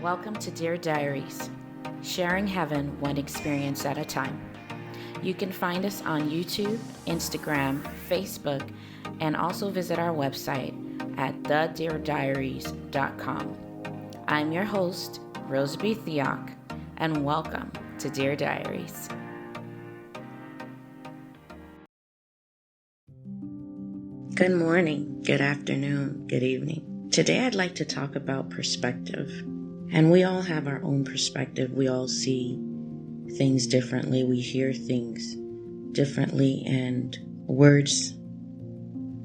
Welcome to Dear Diaries, sharing heaven one experience at a time. You can find us on YouTube, Instagram, Facebook, and also visit our website at thedeardiaries.com. I'm your host, Rose B. Theoc, and welcome to Dear Diaries. Good morning, good afternoon, good evening. Today I'd like to talk about perspective. And we all have our own perspective. We all see things differently. We hear things differently, and words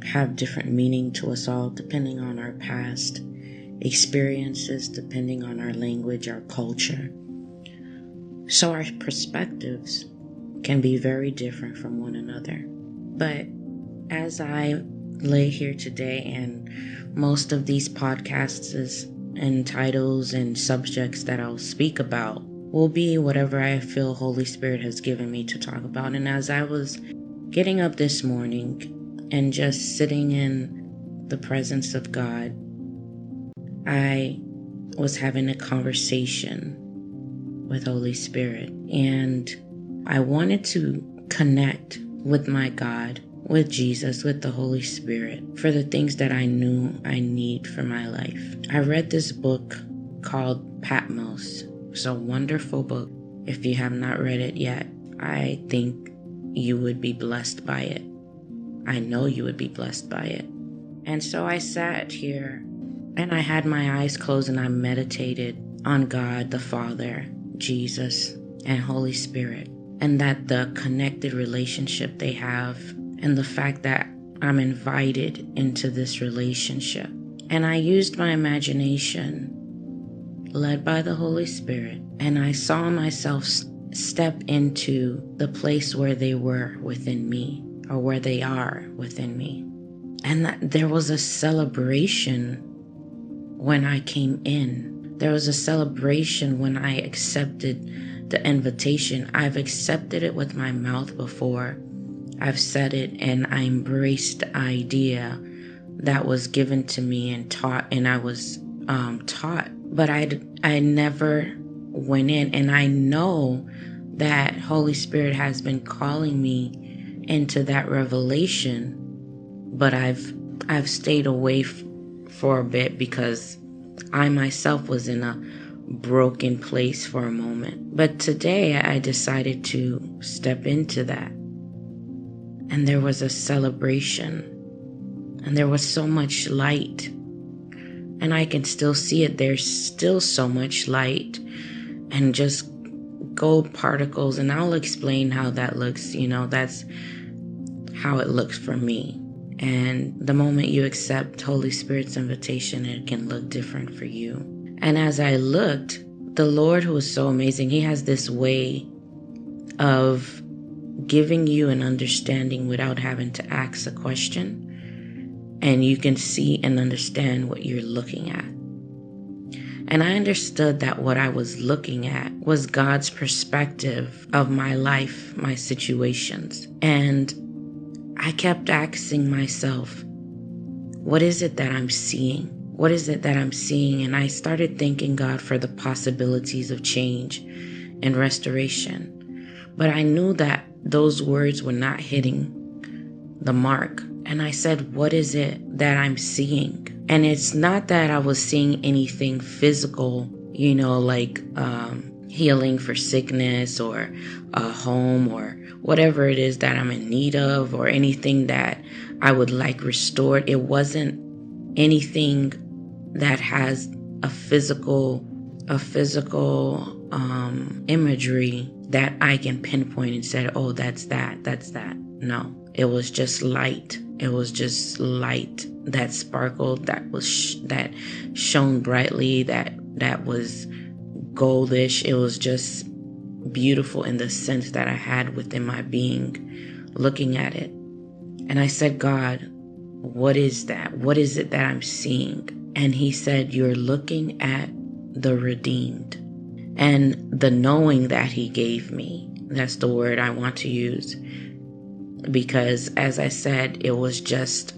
have different meaning to us all depending on our past experiences, depending on our language, our culture. So our perspectives can be very different from one another. But as I lay here today, and most of these podcasts and titles and subjects that I'll speak about will be whatever I feel Holy Spirit has given me to talk about. And as I was getting up this morning and just sitting in the presence of God, I was having a conversation with Holy Spirit, and I wanted to connect with my God, with Jesus, with the Holy Spirit, for the things that I knew I need for my life. I read this book called Patmos. It's a wonderful book. If you have not read it yet, I think you would be blessed by it. I know you would be blessed by it. And so I sat here and I had my eyes closed and I meditated on God, the Father, Jesus, and Holy Spirit, and that the connected relationship they have, and the fact that I'm invited into this relationship. And I used my imagination, led by the Holy Spirit, and I saw myself step into the place where they were within me, or where they are within me. And that there was a celebration when I came in. There was a celebration when I accepted the invitation. I've accepted it with my mouth before. I've said it, and I embraced the idea that was given to me and taught, and I was taught, but I never went in. And I know that Holy Spirit has been calling me into that revelation, but I've stayed away for a bit because I myself was in a broken place for a moment. But today I decided to step into that. And there was a celebration, and there was so much light, and I can still see it. There's still so much light and just gold particles, and I'll explain how that looks. That's how it looks for me. And the moment you accept Holy Spirit's invitation, it can look different for you. And as I looked, the Lord, who is so amazing, He has this way of giving you an understanding without having to ask a question, and you can see and understand what you're looking at. And I understood that what I was looking at was God's perspective of my life, my situations. And I kept asking myself, what is it that I'm seeing? What is it that I'm seeing? And I started thanking God for the possibilities of change and restoration. But I knew that those words were not hitting the mark. And I said, what is it that I'm seeing? And it's not that I was seeing anything physical, like healing for sickness or a home or whatever it is that I'm in need of, or anything that I would like restored. It wasn't anything that has a physical imagery that I can pinpoint and say, oh, that's that. No, it was just light. It was just light that sparkled, that shone brightly, that was goldish. It was just beautiful in the sense that I had within my being looking at it. And I said, God, what is that? What is it that I'm seeing? And He said, you're looking at the redeemed. And the knowing that He gave me, that's the word I want to use, because as I said, it was just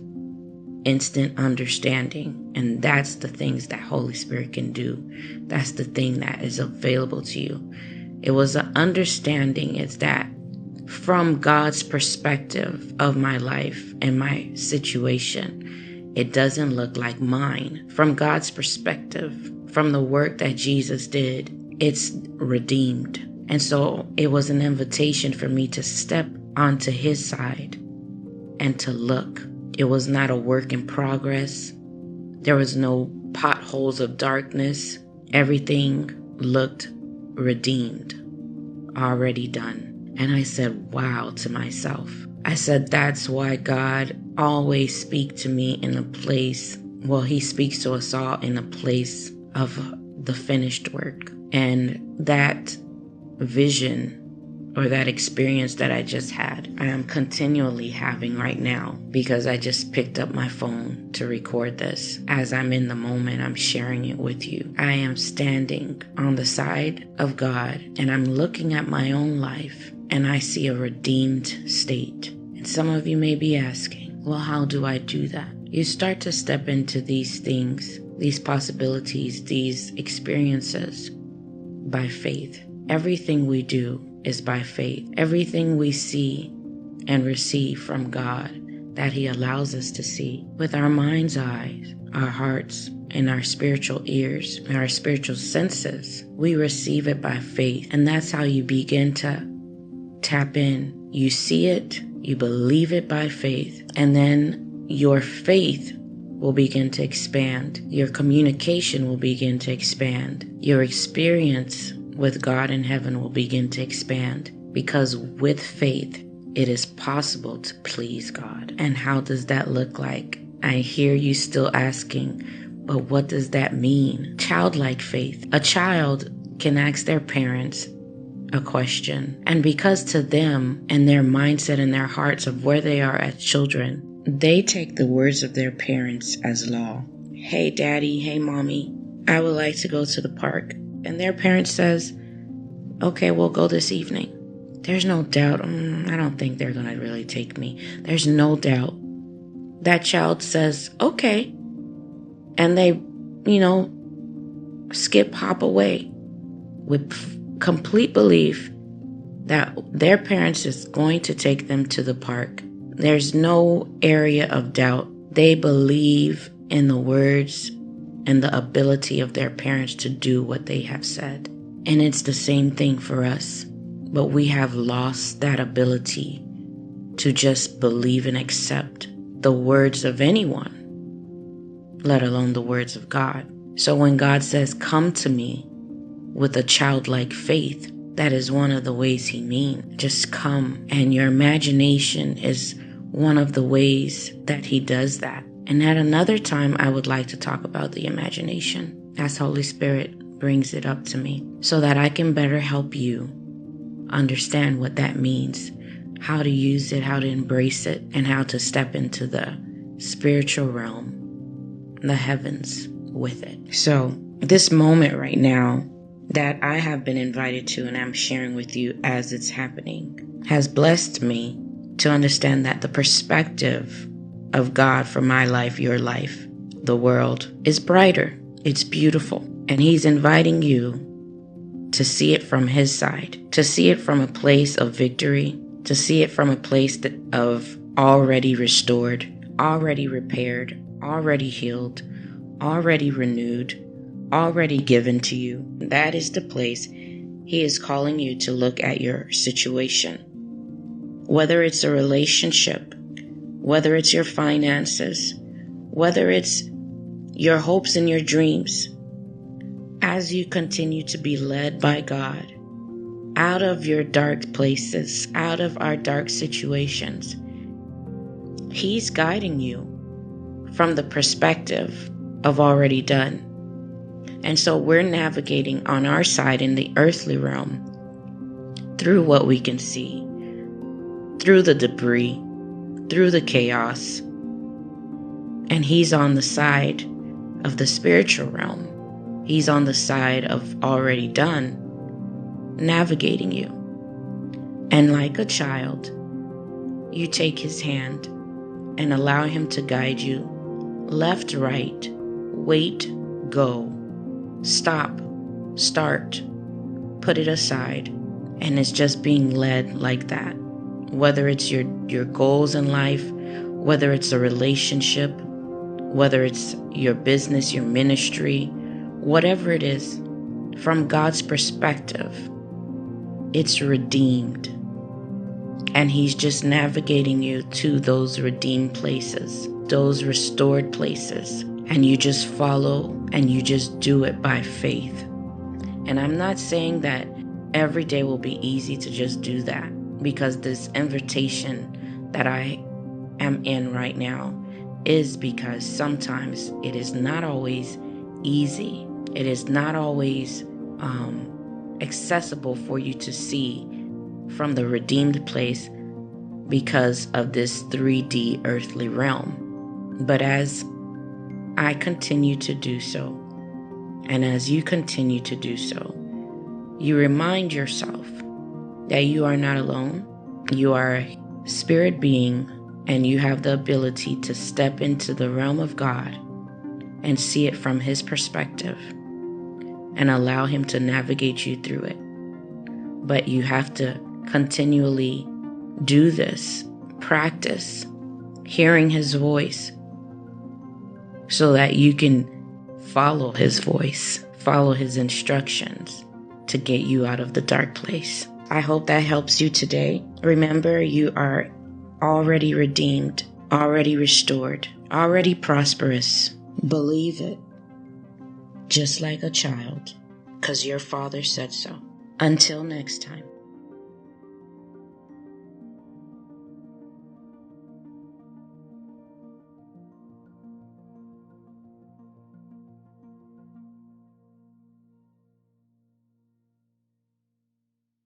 instant understanding. And that's the things that Holy Spirit can do. That's the thing that is available to you. It was an understanding. It's that from God's perspective of my life and my situation, it doesn't look like mine. From God's perspective, from the work that Jesus did, it's redeemed. And so it was an invitation for me to step onto his side and to look. It was not a work in progress. There was no potholes of darkness. Everything looked redeemed, already done. And I said, wow, to myself. I said, that's why God always speaks to me in a place, well, he speaks to us all in a place of the finished work. And that vision or that experience that I just had, I am continually having right now, because I just picked up my phone to record this. As I'm in the moment, I'm sharing it with you. I am standing on the side of God, and I'm looking at my own life, and I see a redeemed state. And some of you may be asking, well, how do I do that? You start to step into these things, these possibilities, these experiences by faith. Everything we do is by faith. Everything we see and receive from God that he allows us to see with our mind's eyes, our hearts, and our spiritual ears, and our spiritual senses, we receive it by faith. And that's how you begin to tap in. You see it, you believe it by faith, and then your faith will begin to expand. Your communication will begin to expand. Your experience with God in heaven will begin to expand, because with faith, it is possible to please God. And how does that look like? I hear you still asking, but what does that mean? Childlike faith. A child can ask their parents a question, and because to them and their mindset and their hearts of where they are as children, they take the words of their parents as law. Hey daddy, hey mommy, I would like to go to the park. And their parent says, okay, we'll go this evening. There's no doubt, I don't think they're going to really take me. There's no doubt. That child says, okay. And they, hop away with complete belief that their parents is going to take them to the park. There's no area of doubt. They believe in the words and the ability of their parents to do what they have said. And it's the same thing for us. But we have lost that ability to just believe and accept the words of anyone, let alone the words of God. So when God says, come to me with a childlike faith, that is one of the ways he means. Just come. And your imagination is one of the ways that he does that. And at another time, I would like to talk about the imagination as Holy Spirit brings it up to me, so that I can better help you understand what that means, how to use it, how to embrace it, and how to step into the spiritual realm, the heavens with it. So this moment right now that I have been invited to and I'm sharing with you as it's happening has blessed me to understand that the perspective of God for my life, your life, the world is brighter. It's beautiful. And he's inviting you to see it from his side, to see it from a place of victory, to see it from a place of already restored, already repaired, already healed, already renewed, already given to you. That is the place he is calling you to look at your situation. Whether it's a relationship, whether it's your finances, whether it's your hopes and your dreams, as you continue to be led by God out of your dark places, out of our dark situations, he's guiding you from the perspective of already done. And so we're navigating on our side in the earthly realm through what we can see, through the debris, through the chaos. And he's on the side of the spiritual realm. He's on the side of already done, navigating you. And like a child, you take his hand and allow him to guide you left, right, wait, go, stop, start, put it aside. And it's just being led like that. Whether it's your goals in life, whether it's a relationship, whether it's your business, your ministry, whatever it is, from God's perspective, it's redeemed. And He's just navigating you to those redeemed places, those restored places. And you just follow and you just do it by faith. And I'm not saying that every day will be easy to just do that, because this invitation that I am in right now is because sometimes it is not always easy. It is not always accessible for you to see from the redeemed place because of this 3D earthly realm. But as I continue to do so, and as you continue to do so, you remind yourself that you are not alone. You are a spirit being, and you have the ability to step into the realm of God and see it from His perspective and allow Him to navigate you through it. But you have to continually do this, practice hearing His voice so that you can follow His voice, follow His instructions to get you out of the dark place. I hope that helps you today. Remember, you are already redeemed, already restored, already prosperous. Believe it, just like a child, because your Father said so. Until next time.